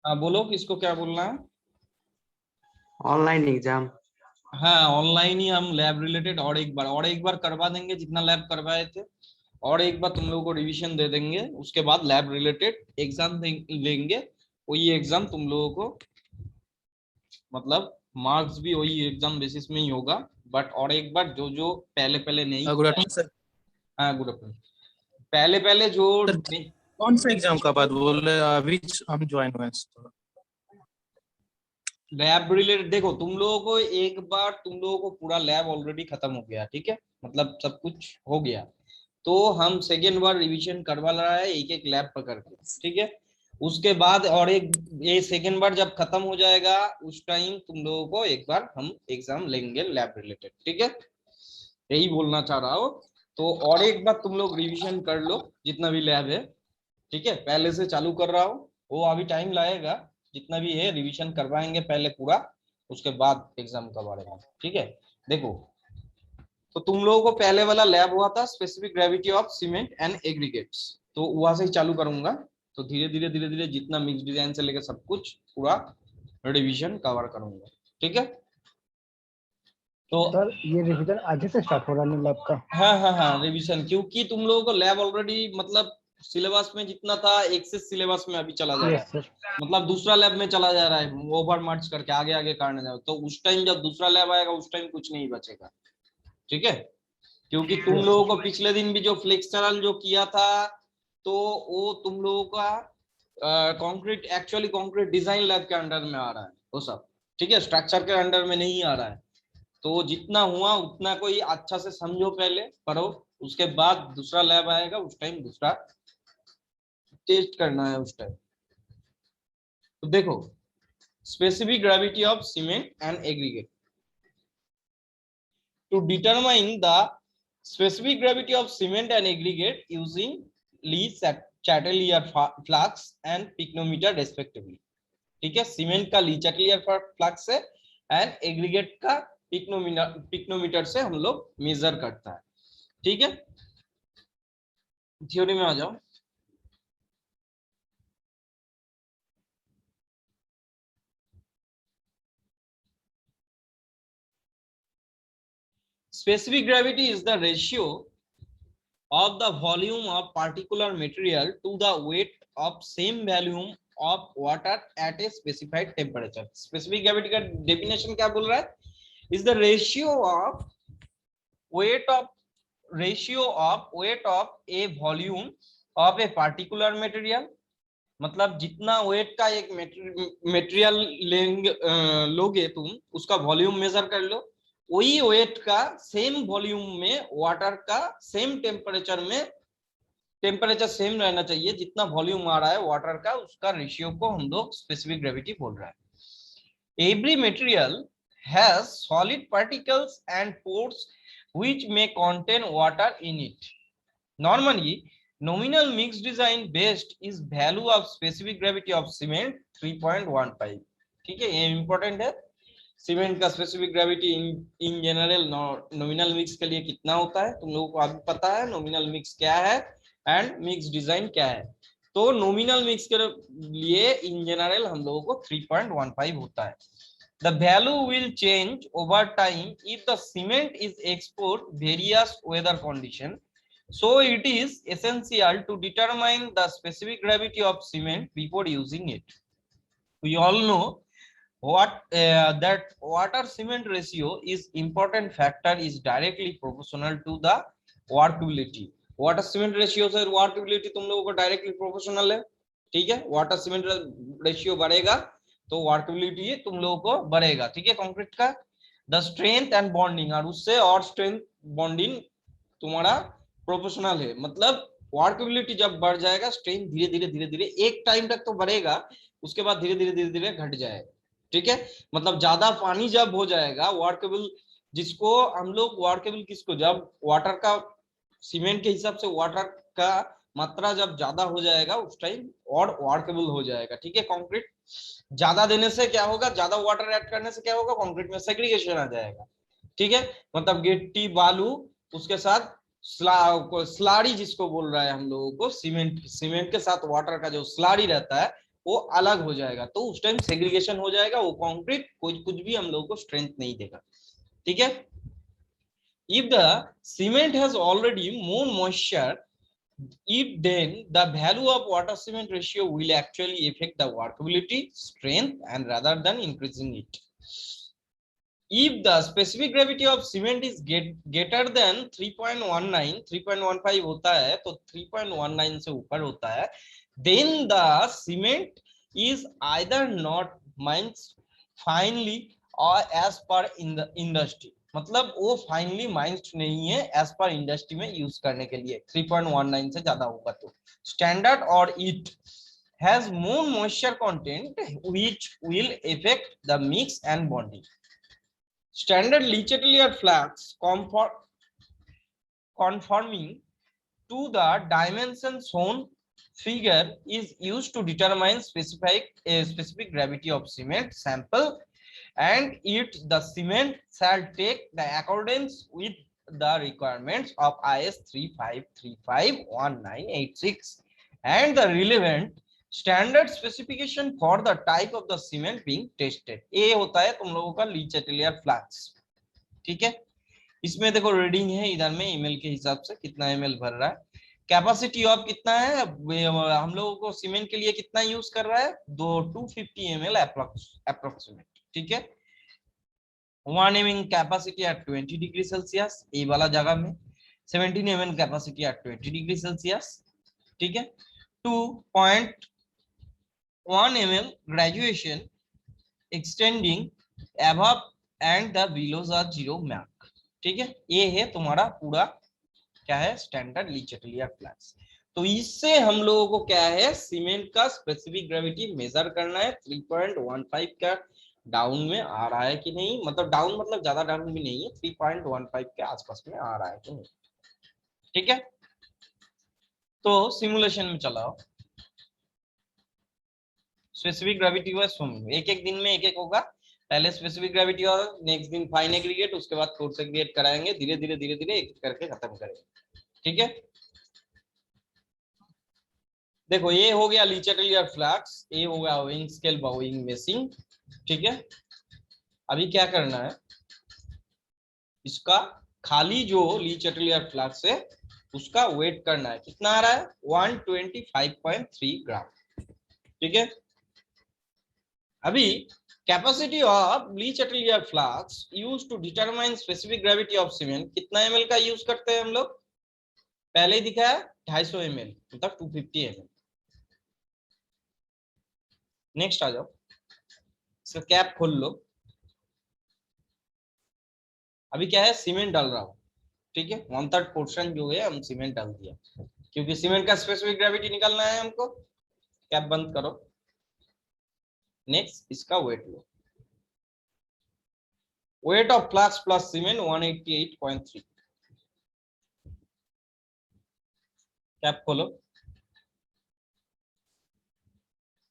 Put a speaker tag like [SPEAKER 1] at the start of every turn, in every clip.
[SPEAKER 1] हाँ बोलो, किसको क्या बोलना है।
[SPEAKER 2] Online exam.
[SPEAKER 1] हाँ ऑनलाइन ही हम लैब रिलेटेड और एक बार करवा देंगे जितना लैब करवाए थे। और एक बार तुम लोगों को रिवीजन दे देंगे, उसके बाद लैब रिलेटेड एग्जाम लेंगे। वही एग्जाम तुम लोगों को, मतलब मार्क्स भी वही एग्जाम बेसिस में ही होगा। बट और एक बार जो जो पहले पहले नहीं
[SPEAKER 3] गुड
[SPEAKER 1] किया।
[SPEAKER 3] Afternoon sir.
[SPEAKER 1] हाँ गुड आफ्टरनून। पहले पहले जो
[SPEAKER 3] सर कौन सा एग्जाम का बात बोल रहे हैं? अभी हम ज्वाइन हुए हैं तो।
[SPEAKER 1] लैब रिलेटेड देखो, तुम लोगों को एक बार तुम लोगों को पूरा लैब ऑलरेडी खत्म हो गया, ठीक है, मतलब सब कुछ हो गया। तो हम सेकेंड बार रिवीजन करवा रहा है एक एक लैब पकड़ के, ठीक है। उसके बाद और एक ये सेकेंड बार जब खत्म हो जाएगा उस टाइम तुम लोगों को एक बार हम एग्जाम लेंगे लैब रिलेटेड, ठीक है। यही बोलना चाह रहा हो। तो और एक बार तुम लोग रिवीजन कर लो जितना भी लैब है, ठीक है। पहले से चालू कर रहा हूँ, वो अभी टाइम लगेगा। जितना भी है रिवीजन करवाएंगे पहले पूरा, उसके बाद एग्जाम का बारे में, ठीक है। देखो, तो तुम लोगों को पहले वाला लैब हुआ था specific gravity of cement and aggregates, तो वहां से ही चालू करूंगा। तो धीरे धीरे धीरे धीरे जितना मिक्स डिजाइन से लेकर सब कुछ पूरा रिवीजन कवर करूंगा, ठीक है। तो
[SPEAKER 4] सर ये रिवीजन आज ही से स्टार्ट हो रहा है लैब का?
[SPEAKER 1] हाँ रिवीजन, क्योंकि तुम लोगों को लैब ऑलरेडी मतलब सिलेबस में जितना था एक्सेस सिलेबस में अभी चला जा रहा
[SPEAKER 4] यस
[SPEAKER 1] है।
[SPEAKER 4] सर।
[SPEAKER 1] मतलब दूसरा लैब में चला जा रहा है, ओवर मार्च करके आगे आगे करने जाओ, तो उस टाइम जब दूसरा लैब आएगा उस टाइम कुछ नहीं बचेगा, ठीक है। क्योंकि तुम
[SPEAKER 4] Yes,
[SPEAKER 1] लोगों को पिछले दिन भी जो फ्लेक्सरल जो किया था, तो वो तुम लोगों का concrete actually concrete design lab के अंडर में आ रहा है वो सब, ठीक है, स्ट्रक्चर के अंडर में नहीं आ रहा है। तो जितना हुआ उतना कोई अच्छा से समझो, पहले पढ़ो, उसके बाद दूसरा लैब आएगा उस टाइम दूसरा टेस्ट करना है उस टाइम। तो देखो, specific gravity of cement and aggregate. To determine the specific gravity of cement and aggregate using Lee Chatelier flux and pycnometer respectively, ठीक है। सीमेंट का ली चैटलियर फ्लक्स है एंड एग्रीगेट का पिक्नोमीटर से हम लोग मेजर करता है, ठीक है। थ्योरी में आ जाओ। Specific gravity is the ratio of the volume of particular material to the weight of same volume of water at a specified temperature. Specific gravity का definition क्या बोल रहा है? Is the ratio of weight of a volume of a particular material। मतलब जितना wait का एक material लोगे तुम, उसका वॉल्यूम मेजर कर लो, वही वेट का सेम वॉल्यूम में वाटर का सेम टेम्परेचर में, टेम्परेचर सेम रहना चाहिए, जितना वॉल्यूम आ रहा है वाटर का उसका रेशियो को हम लोग स्पेसिफिक ग्रेविटी बोल रहा है। Every material has solid particles and pores which may contain water in it. Normally, nominal mixed design based is value of specific gravity of cement 3.15, ठीक है, ये इंपॉर्टेंट है। सीमेंट का specific gravity in general nominal mix के लिए कितना होता है तुम लोगों को अभी पता है, नॉमिनल मिक्स क्या है एंड मिक्स डिजाइन क्या है। तो नॉमिनल मिक्स के लिए इन जनरल हम लोगों को 3.15 होता है। The value will change over time if the cement is exposed various weather condition. So it is essential to determine the specific gravity of cement before using it. We all know that water cement ratio is important factor is directly proportional to the workability. Water cement ratio से workability तुम लोगों को directly proportional है, ठीक है। Water cement ratio बढ़ेगा तो workability तुम लोगों को बढ़ेगा, ठीक है, कंक्रीट का। द स्ट्रेंथ एंड बॉन्डिंग, और उससे और स्ट्रेंथ बॉन्डिंग तुम्हारा प्रोपोर्शनल है। मतलब वर्कबिलिटी जब बढ़ जाएगा, स्ट्रेंथ धीरे धीरे धीरे धीरे एक टाइम तक तो बढ़ेगा, उसके बाद धीरे धीरे धीरे धीरे घट जाएगा, ठीक है। मतलब ज्यादा पानी जब हो जाएगा वर्केबल, जिसको हम लोग वर्केबल किसको, जब वाटर का सीमेंट के हिसाब से वाटर का मात्रा जब ज्यादा हो जाएगा उस टाइम और वर्केबल हो जाएगा, ठीक है। कंक्रीट ज्यादा देने से क्या होगा, ज्यादा वाटर ऐड करने से क्या होगा, कंक्रीट में सेग्रीगेशन आ जाएगा, ठीक है। मतलब गिट्टी बालू उसके साथ स्लारी जिसको बोल रहा है हम लोगों को, सीमेंट के साथ वाटर का जो स्लारी रहता है वो अलग हो जाएगा, तो उस टाइम सेग्रीगेशन हो जाएगा, वो कंक्रीट कुछ भी हम लोगों को स्ट्रेंथ नहीं देगा, ठीक है। If the cement has already more moisture, if then the value of water cement ratio will actually affect the workability, strength, and rather than increasing it. If the specific gravity of cement is greater than 3.19, 3.15 होता है, तो 3.19 से ऊपर होता है, then the cement is either not mined finely or as per in the industry, मतलब वो finally mind नहीं है एज पर इंडस्ट्री में यूज करने के लिए, 3.19 से ज्यादा होगा तो स्टैंडर्ड, और it has more moisture content which will affect the mix and bonding. Standard Leachatellier flux conforming to the dimensions shown figure is used to determine specific gravity of cement sample, and the cement shall take the accordance with the requirements of IS 3535-1986 and the relevant standard specification for the type of the cement being tested. ये होता है तुम लोगों का लीचेटेलियर flux, ठीक है. इसमें देखो रीडिंग है इधर में एमएल के हिसाब से कितना एमएल भर रहा है, कैपेसिटी ऑफ कितना है हम लोगों को सीमेंट के लिए कितना यूज कर रहा है, 250 ml अप्रोक्सीमेट, ठीक है. 1 ml capacity eight 20 degree Celsius, ये वाला जगह में 17 ml capacity eight 20 degree Celsius, ठीक है. 2.1 ml graduation extending above and the below the zero mark, ठीक है. ये है तुम्हारा पूरा क्या है स्टैंडर्ड लीचेटेलियर फ्लक्स. तो इससे हम लोगों को क्या है सीमेंट का स्पेसिफिक ग्रेविटी मेजर करना है, 3.15 का डाउन में आ रहा है कि नहीं, मतलब डाउन मतलब ज्यादा डाउन भी नहीं है, 3.15 के आसपास में आ रहा है कि नहीं, ठीक है. तो सिमुलेशन में चलाओ, स्पेसिफिक ग्रेविटी हुआ एक एक दिन में एक एक होगा, पहले स्पेसिफिक ग्रेविटी और नेक्स्ट दिन फाइन एग्रीगेट, उसके बाद कोर्स एग्रीगेट कराएंगे, धीरे धीरे एक करके खत्म करेंगे, ठीक है. देखो ये हो गया लीचेटेलियर फ्लक्स, ये हो गया वेइंग स्केल बाउइंग मेसिंग, ठीक है. अभी क्या करना है, इसका खाली जो लीचेटेलियर फ्लक्स है उसका वेट करना है, कितना आ रहा है 125.3 ग्राम, ठीक है. अभी capacity of Le Chatelier flask used to determine specific gravity of cement, कितना एमएल का यूज करते हैं हम लोग, पहले ही दिखा है 250 ml मतलब 250 ml. नेक्स्ट आ जाओ, इसका कैप खोल लो. अभी क्या है सीमेंट डाल रहा हूं, ठीक है. 1/3 पोर्शन जो है हम सीमेंट डाल दिया, क्योंकि सीमेंट का स्पेसिफिक ग्रेविटी निकालना है हमको. कैप बंद करो. नेक्स्ट इसका वेट लो, weight of flux plus cement 188.3. Cap खोलो.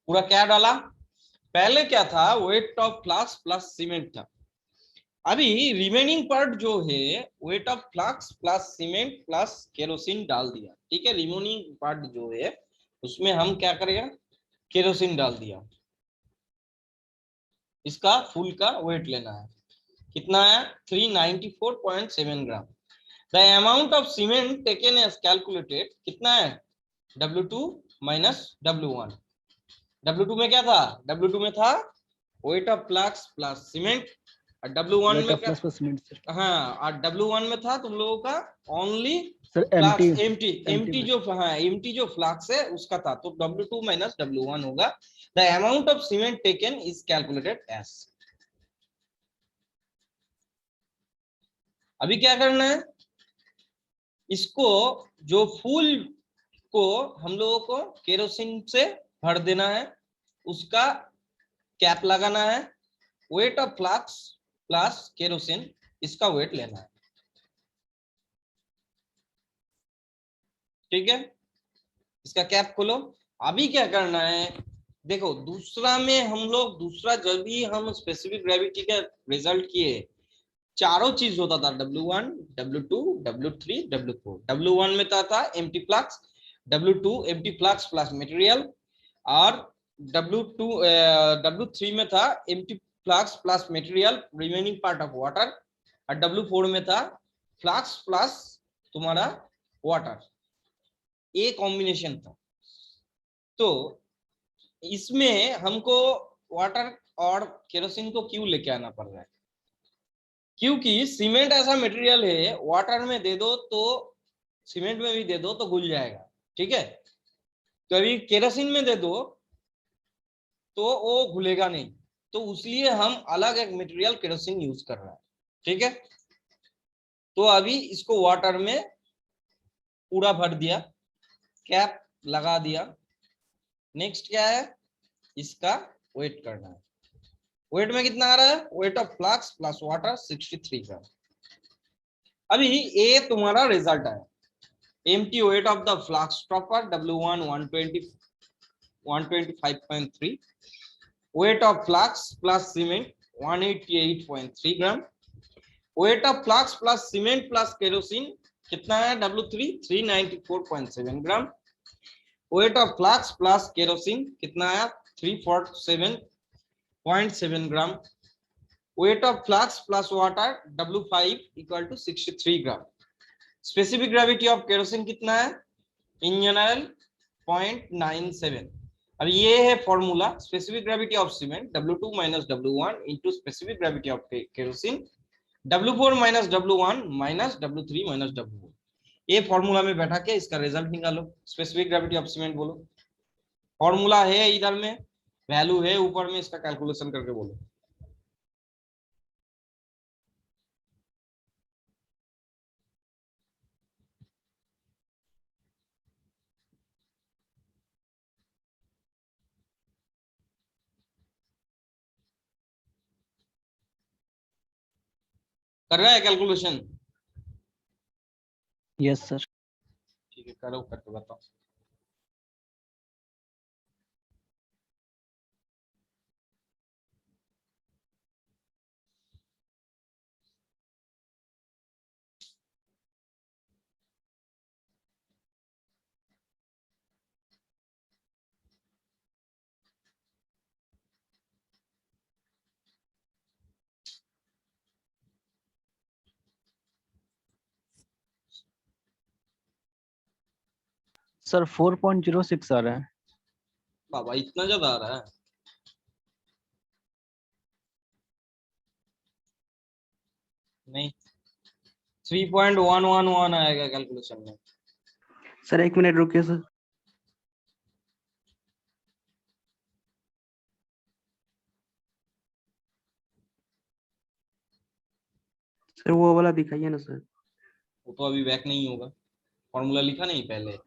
[SPEAKER 1] पूरा क्या डाला, पहले क्या था weight of flux plus cement था. अभी रिमेनिंग पार्ट जो है weight of flux plus cement plus kerosene डाल दिया, ठीक है. रिमेनिंग पार्ट जो है उसमें हम क्या करेंगे, केरोसिन डाल दिया. इसका फुल का वेट लेना है, कितना है 394.7 gram. The amount of cement taken as calculated कितना है W2 माइनस W1. W2 में क्या था, W2 में था weight of flux plus cement, और W1 में क्या, हाँ, और W1 में था तुम लोगों का ओनली एम्प्टी जो, हाँ एम्प्टी जो फ्लक्स है उसका था, तो W2 माइनस W1 होगा. The amount of cement taken is calculated as. अभी क्या करना है, इसको जो फुल को हम लोगों को केरोसिन से भर देना है, उसका कैप लगाना है. Weight of flux plus kerosene, इसका वेट लेना है, ठीक है. इसका कैप खोलो. अभी क्या करना है, देखो दूसरा में हम लोग, दूसरा जब भी हम स्पेसिफिक ग्रेविटी का रिजल्ट किए, चारों चीज होता था W1, W2, W3, W4. W1 में था empty flux, W2 empty flux plus material, और W3 में था empty flask plus material remaining part of water, और W4 में था फ्लास्क प्लस तुम्हारा वाटर, ये कॉम्बिनेशन था। तो इसमें हमको वाटर और केरोसिन को क्यों लेके आना पड़ रहा है? क्योंकि सीमेंट ऐसा मटेरियल है, वाटर में दे दो तो, सीमेंट में भी दे दो तो घुल जाएगा, ठीक है। तो अभी केरोसिन में दे दो तो वो घुलेगा नहीं, तो इसलिए हम अलग एक मटेरियल केरोसिन यूज कर रहे हैं, ठीक है। तो अभी इसको वाटर में पूरा भर दिया, कैप लगा दिया। नेक्स्ट क्या है, इसका वेट करना है। वेट में कितना आ रहा है, weight of flask plus water 63 ग्राम। अभी ये तुम्हारा रिजल्ट है। Empty weight of the flask stopper W1 125.3, weight of flask plus cement 188.3 gram, weight of flask plus cement plus kerosene कितना है, W3 394.7 gram, weight of flask plus kerosene कितना है, 347.7 ग्राम, weight of flask plus water W5 equal to 63 gram. Specific gravity of kerosene कितना है, in general 0.97। अब ये है formula, specific gravity of cement W2 minus W1 into specific gravity of kerosene W4 minus W1 minus W3 minus W1। ये formula में बैठा के इसका रिजल्ट निकालो, स्पेसिफिक ग्रेविटी ऑफ सीमेंट बोलो, फॉर्मूला है इधर में, वैल्यू है ऊपर में, इसका कैलकुलेशन करके बोलो। कर रहा है कैलकुलेशन?
[SPEAKER 4] Yes sir.
[SPEAKER 1] ठीक है, करो, करके बताओ।
[SPEAKER 4] सर 4.06 आ रहा है।
[SPEAKER 1] बाबा इतना ज्यादा आ रहा है? नहीं, 3.111 आएगा कैलकुलेशन में।
[SPEAKER 2] सर 1 मिनट रुकिए सर। सर वो वाला दिखाइए ना सर।
[SPEAKER 1] वो तो अभी बैक नहीं होगा, फॉर्मूला लिखा नहीं पहले।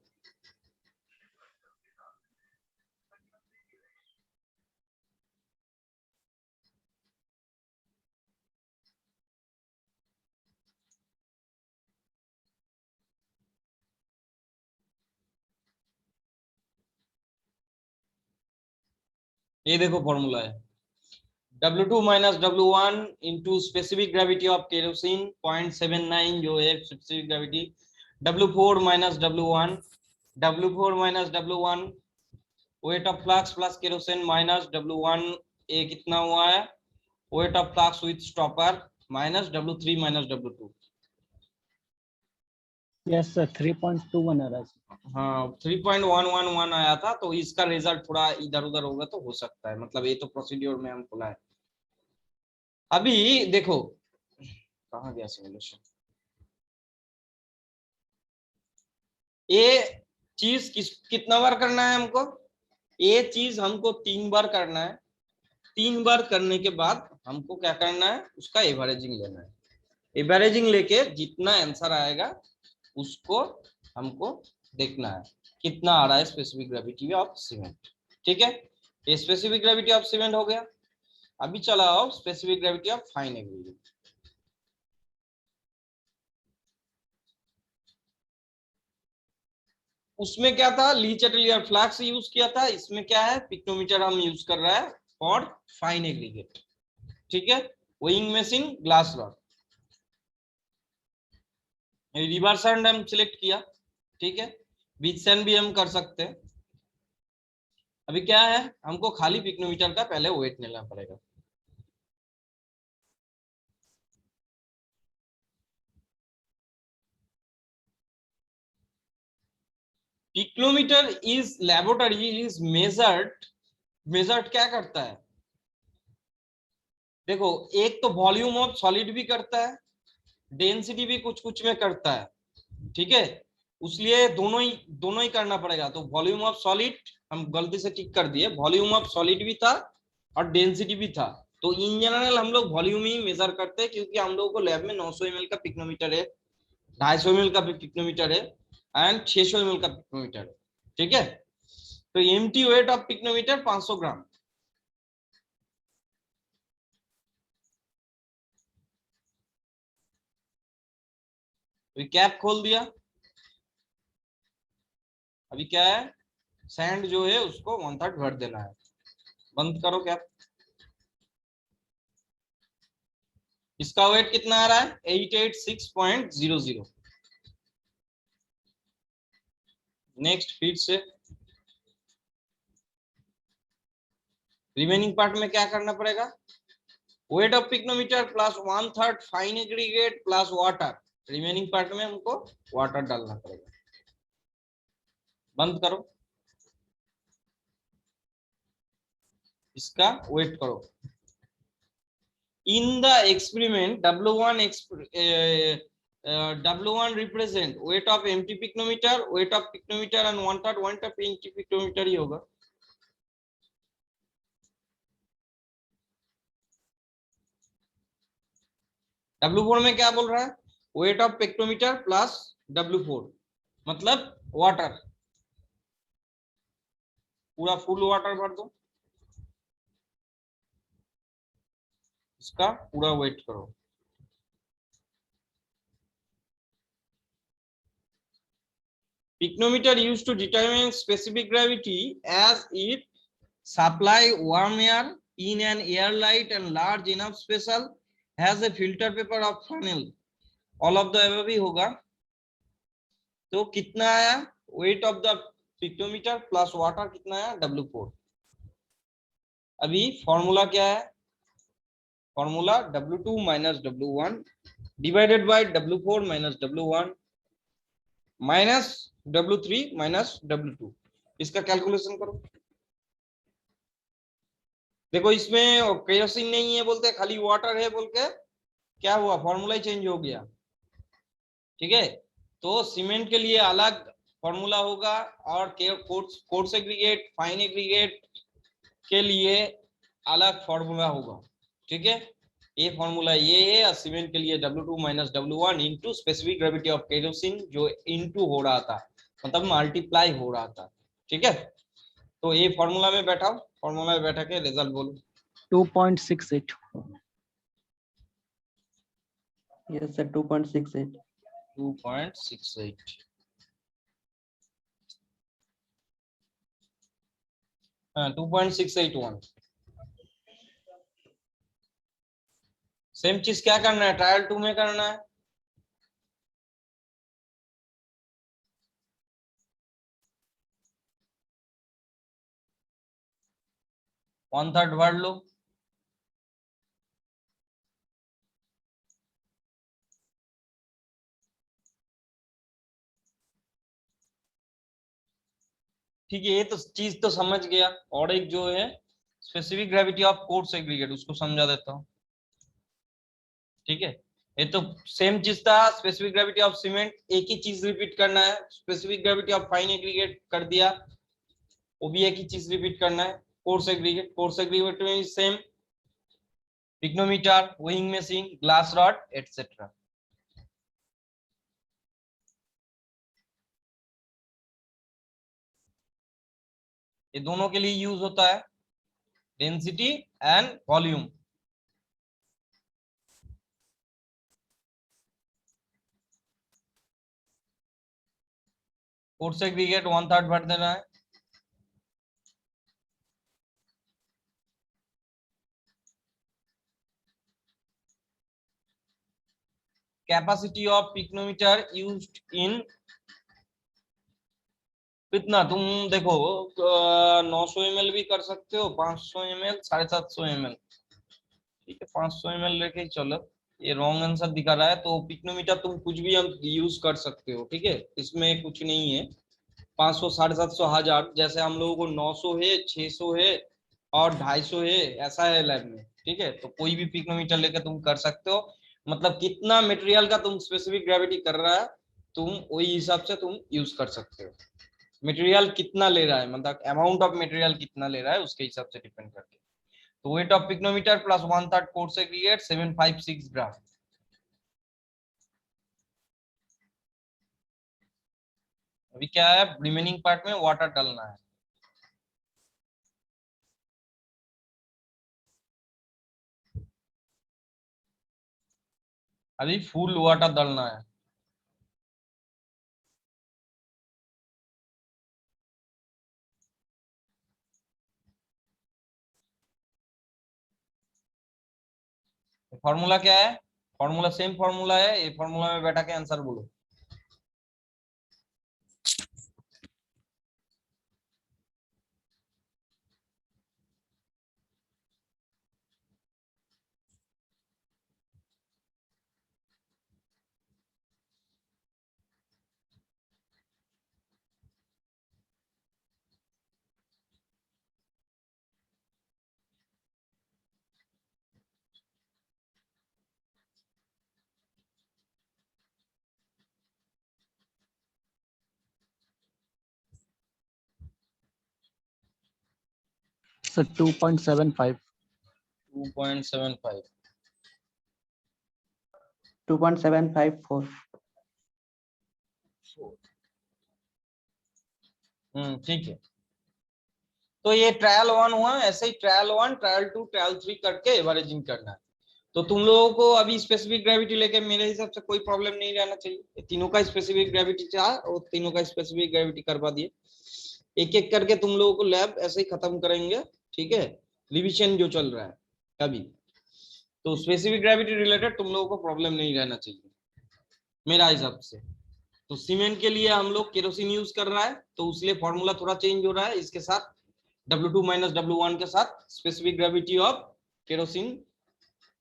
[SPEAKER 1] ये देखो फॉर्मूला है, W2 minus W1 into specific gravity of kerosene 0.79 जो है specific gravity, W4 minus W1, W4 minus W1, wait of flux plus kerosene minus W1, ये कितना हुआ है, weight of flux with stopper minus W3 minus W2।
[SPEAKER 4] Yes sir 3.21 आ रहा है।
[SPEAKER 1] हाँ 3.111 आया था, तो इसका रिजल्ट थोड़ा इधर उधर होगा तो हो सकता है, मतलब ये तो प्रोसीड्योर में हम खुला है। अभी देखो कहाँ गया सिमुलेशन, ये चीज कितना बार करना है हमको, ये चीज हमको 3 बार करना है। 3 बार करने के बाद हमको क्या करना है, उसका एवरेजिंग लेना है। एवरेजिंग लेके जितना आंसर आएगा उसको हमको देखना है कितना आ रहा है स्पेसिफिक ग्रेविटी ऑफ सीमेंट, ठीक है। ये स्पेसिफिक ग्रेविटी ऑफ सीमेंट हो गया। अभी चलाओ specific gravity of fine aggregate. उसमें क्या था, ली चैटलियर फ्लैक्स यूज किया था, इसमें क्या है, पिक्नोमीटर हम यूज कर रहा है फॉर फाइन एग्रीगेट, ठीक है। Weighing machine glass rod, reverse hand हम सिलेक्ट किया, ठीक है। बीच सैंड भी हम कर सकते हैं। अभी क्या है, हमको खाली पिक्नोमीटर का पहले वेट लेना पड़ेगा। Pycnometer is laboratory is measured क्या करता है, देखो एक तो वॉल्यूम ऑफ सॉलिड भी करता है, डेंसिटी भी कुछ कुछ में करता है, ठीक है। उसलिए दोनों ही करना पड़ेगा। तो वॉल्यूम ऑफ सॉलिड हम गलती से टिक कर दिए, वॉल्यूम ऑफ सॉलिड भी था और डेंसिटी भी था। तो इन जनरल हम लोग वॉल्यूम ही मेजर करते हैं, क्योंकि हम लोगों को लैब में 900 ml का पिक्नोमीटर है, 250 ml का पिक्नोमीटर है एंड 600 ml का पिक्नोमीटर है, ठीक है। तो एम्प्टी वेट ऑफ पिक्नोमीटर 500 ग्राम। तो कैप खोल दिया। अभी क्या है, सैंड जो है उसको 1/3 भर देना है। बंद करो कैप। इसका वेट कितना आ रहा है, 886.00। नेक्स्ट फिर से रिमेनिंग पार्ट में क्या करना पड़ेगा, weight of pycnometer plus 1/3 fine aggregate plus water. Remaining part में हमको वाटर डालना पड़ेगा। बंद करो, इसका वेट करो। In the experiment, W1 represent weight of empty pycnometer, weight of pycnometer and 1/3 weight of empty pycnometer ही होगा। W4 में क्या बोल रहा है, weight of pycnometer plus W4 मतलब वाटर, पूरा फुल वाटर भर दो, इसका पूरा वेट करो। Pycnometer used to determine specific gravity as it supply warm air in an airlight and large enough special, has a filter paper of funnel, all of the above ही होगा। तो कितना आया, weight of the pycnometer plus water कितना आया, W4। अभी formula क्या है, formula W2 minus W1 divided by W4 minus W1 minus W3 minus W2। इसका कैलकुलेशन करो। देखो इसमें केरोसिन नहीं है बोलते, खाली वाटर है बोल के क्या हुआ, फॉर्मूला ही चेंज हो गया, ठीक है। तो सीमेंट के लिए अलग फॉर्मूला होगा और कोर्स एग्रीगेट फाइन एग्रीगेट के लिए अलग फॉर्मूला होगा, ठीक है। ये फॉर्मूला ये है, और सीमेंट के लिए W2 minus W1 into specific gravity of kerosene जो इंटू हो रहा था, मतलब मल्टीप्लाई हो रहा था, ठीक है। तो ये फॉर्मूला में बैठाओ, फॉर्मूला में बैठा के रिजल्ट बोलो।
[SPEAKER 4] 2.68।
[SPEAKER 2] Yes, sir. 2.68.
[SPEAKER 1] 2.68 हाँ 2.681। सेम चीज क्या करना है, ट्रायल 2 में करना है। वन थर्ड भर लो, ठीक है। ये तो चीज तो समझ गया, और एक जो है specific gravity of coarse aggregate उसको समझा देता हूँ, ठीक है। ये तो सेम चीज था, स्पेसिफिक ग्रेविटी ऑफ सीमेंट, एक ही चीज रिपीट करना है। Specific gravity of fine aggregate कर दिया, वो भी एक ही चीज रिपीट करना है। कोर्स एग्रीगेट में same, pycnometer, weighing machine, glass rod etcetera. ये दोनों के लिए यूज होता है, density and volume. Coarse aggregate 1/3 भर देना है। Capacity of pycnometer used in कितना तुम देखो 900 ml भी कर सकते हो, 500 ml, 750 ml। ठीक है, 500 ml लेके ही चलो। ये रॉन्ग आंसर दिखा रहा है, तो पिक्नोमीटर तुम कुछ भी हम यूज कर सकते हो। ठीक है, इसमें कुछ नहीं है। 500, 750, 1000, जैसे हम लोगों को 900 है, 600 है और 250 है, ऐसा है लैब में। ठीक है, तो कोई भी पिक्नोमीटर लेकर तुम कर सकते हो। मतलब कितना मटेरियल का तुम स्पेसिफिक ग्रेविटी कर रहा है, तुम वही हिसाब से तुम यूज कर सकते हो। मटेरियल कितना ले रहा है, मतलब अमाउंट ऑफ मटेरियल कितना ले रहा है, उसके हिसाब से डिपेंड करके। तो weight of pycnometer plus 1/3 coarse aggregate 756 ग्राम। अभी क्या है, रिमेनिंग पार्ट में वाटर डालना है। अभी फुल वाटर डालना है। फॉर्मूला क्या है, फॉर्मूला सेम फॉर्मूला है, ये फॉर्मूला में बैठा के आंसर बोलो।
[SPEAKER 4] So 2.75.
[SPEAKER 1] 2.75।
[SPEAKER 2] 2.754.
[SPEAKER 1] ठीक है। तो ये ट्रायल 1 हुआ, ऐसे ही ट्रायल 1, ट्रायल 2, ट्रायल 3 करके एवरेजिंग करना है। तो तुम लोगों को अभी स्पेसिफिक ग्रेविटी लेके मेरे हिसाब से कोई प्रॉब्लम नहीं रहना चाहिए। ये तीनों का स्पेसिफिक ग्रेविटी चाह और तीनों का स्पेसिफिक ग्रेविटी करवा दिए। एक एक करके तुम लोगों को लैब ऐसे ही खत्म करेंगे। ठीक है, रिविजन जो चल रहा है अभी, तो स्पेसिफिक ग्रेविटी रिलेटेड तुम लोगों को प्रॉब्लम नहीं रहना चाहिए मेरा हिसाब से। तो सीमेंट के लिए हम लोग केरोसिन यूज कर रहा है, तो उसलिए फॉर्मूला थोड़ा चेंज हो रहा है। इसके साथ W2 माइनस W1 के साथ specific gravity of kerosene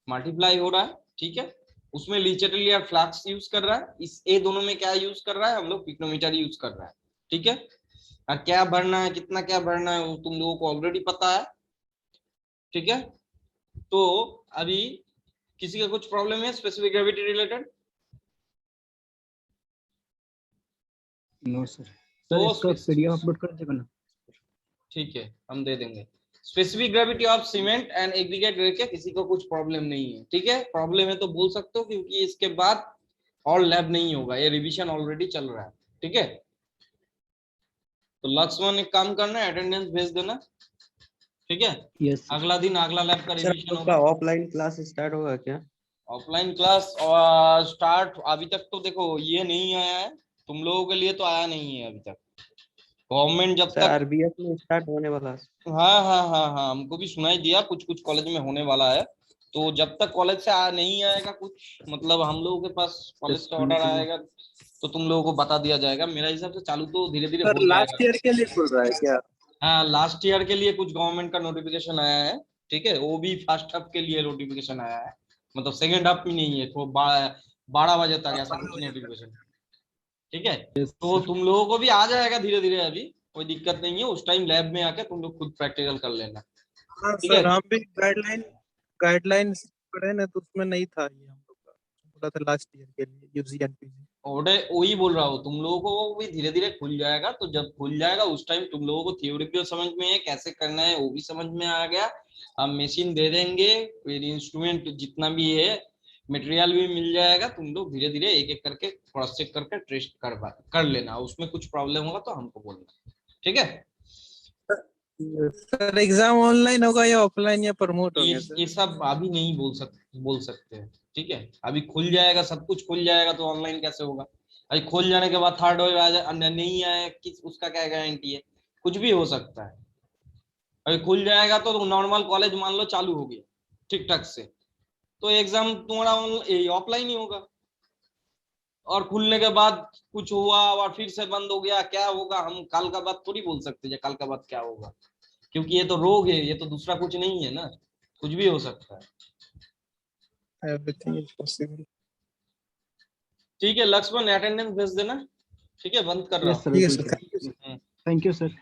[SPEAKER 1] multiply हो रहा है। ठीक है, उसमें लीचेटली या फ्लैक्स यूज कर रहा है। इस ए दोनों में क्या यूज कर रहा है, हम लोग पिक्नोमीटर यूज कर रहा है। ठीक है, और क्या भरना है, कितना क्या भरना है, वो तुम लोगों को ऑलरेडी पता है। ठीक है, तो अभी किसी का कुछ प्रॉब्लम है specific gravity related?
[SPEAKER 4] No sir.
[SPEAKER 1] तो
[SPEAKER 4] सर इसका पीडीएफ अपलोड कर देगा ना?
[SPEAKER 1] ठीक है, हम दे देंगे। Specific gravity of cement and aggregate लेके किसी को कुछ प्रॉब्लम नहीं है। ठीक है, प्रॉब्लम है तो बोल सकते हो, क्योंकि इसके बाद और लैब नहीं होगा, ये रिवीजन ऑलरेडी चल रहा है। ठीक है, तो लक्ष्मण एक काम करना है, अटेंडेंस भेज देना। ठीक है,
[SPEAKER 4] यस सर.
[SPEAKER 1] अगला दिन अगला लैब का
[SPEAKER 2] सर
[SPEAKER 1] रिवीजन
[SPEAKER 2] आपका
[SPEAKER 1] होगा।
[SPEAKER 2] ऑफलाइन क्लास स्टार्ट होगा क्या?
[SPEAKER 1] ऑफलाइन क्लास स्टार्ट अभी तक तो देखो ये नहीं आया है, तुम लोगों के लिए तो आया नहीं है अभी तक। गवर्नमेंट जब
[SPEAKER 2] सर
[SPEAKER 1] तक,
[SPEAKER 2] आरबीएफ में स्टार्ट होने वाला है।
[SPEAKER 1] हाँ हाँ हाँ हाँ, हमको भी सुनाई दिया कुछ कुछ कॉलेज में होने वाला है। तो जब तक कॉलेज से नहीं आएगा कुछ, मतलब हम लोगों के पास कॉलेज का ऑर्डर आएगा, तो तुम लोगों को बता दिया जाएगा। मेरा हिसाब से चालू तो धीरे धीरे
[SPEAKER 3] सर
[SPEAKER 1] हो
[SPEAKER 3] लास्ट
[SPEAKER 1] जाएगा।
[SPEAKER 3] ईयर के लिए खुल रहा है क्या?
[SPEAKER 1] हाँ, लास्ट ईयर के लिए कुछ गवर्नमेंट का नोटिफिकेशन आया है। ठीक है, वो भी फर्स्ट हाफ के लिए नोटिफिकेशन आया है, मतलब सेकेंड हाफ में नहीं है। तो 12 बजे तक ऐसा कुछ नोटिफिकेशन। ठीक है, तो तुम लोगों को भी आ जाएगा धीरे धीरे, अभी कोई दिक्कत नहीं है। उस टाइम लैब में आके तुम लोग खुद प्रैक्टिकल कर लेना।
[SPEAKER 3] हाँ
[SPEAKER 1] ठीक है,
[SPEAKER 3] सर, हम भी गाइडलाइन पढ़े ना, तो उसमें नहीं था ये हम लोग का। बोला था लास्ट ईयर के लिए यूजी एंड पीजी।
[SPEAKER 1] और वही बोल रहा हूँ, तुम लोगों को भी धीरे धीरे खुल जाएगा। तो जब खुल जाएगा उस टाइम तुम लोगों को थ्योरी भी समझ में है, कैसे करना है वो भी समझ में आ गया। हम मशीन दे देंगे, फिर इंस्ट्रूमेंट जितना भी है, मटेरियल भी मिल जाएगा। तुम लोग धीरे धीरे एक एक करके क्रॉस चेक करके टेस्ट कर लेना। उसमें कुछ प्रॉब्लम होगा तो हमको बोलना। ठीक है,
[SPEAKER 3] सर एग्जाम ऑनलाइन होगा या ऑफलाइन या प्रमोट होंगे
[SPEAKER 1] ये
[SPEAKER 3] सर?
[SPEAKER 1] सब अभी नहीं बोल सकते हैं। ठीक है, अभी खुल जाएगा, सब कुछ खुल जाएगा तो ऑनलाइन कैसे होगा। अभी खुल जाने के बाद थर्ड वेव आ जाए, नहीं आए, किस उसका क्या गारंटी है, कुछ भी हो सकता है। अभी खुल जाएगा तो नॉर्मल कॉलेज मान लो चालू हो गया ठीक ठाक से, तो एग्जाम तुम्हारा ऑफलाइन ही होगा। और खुलने के बाद कुछ हुआ और फिर से बंद हो गया, क्या होगा हम कल का बात थोड़ी बोल सकते हैं, कल का बात क्या होगा, क्योंकि ये तो रोग है, ये तो दूसरा कुछ नहीं है ना, कुछ भी हो सकता है।
[SPEAKER 3] Everything is possible.
[SPEAKER 1] ठीक है लक्ष्मण, अटेंडेंस भेज देना। ठीक है, बंद कर रहा
[SPEAKER 4] यस
[SPEAKER 1] हूँ।
[SPEAKER 4] सर,
[SPEAKER 3] ठीक है
[SPEAKER 4] बिल्कुल
[SPEAKER 3] sir,
[SPEAKER 4] sir.
[SPEAKER 3] Thank you.
[SPEAKER 4] Thank you sir.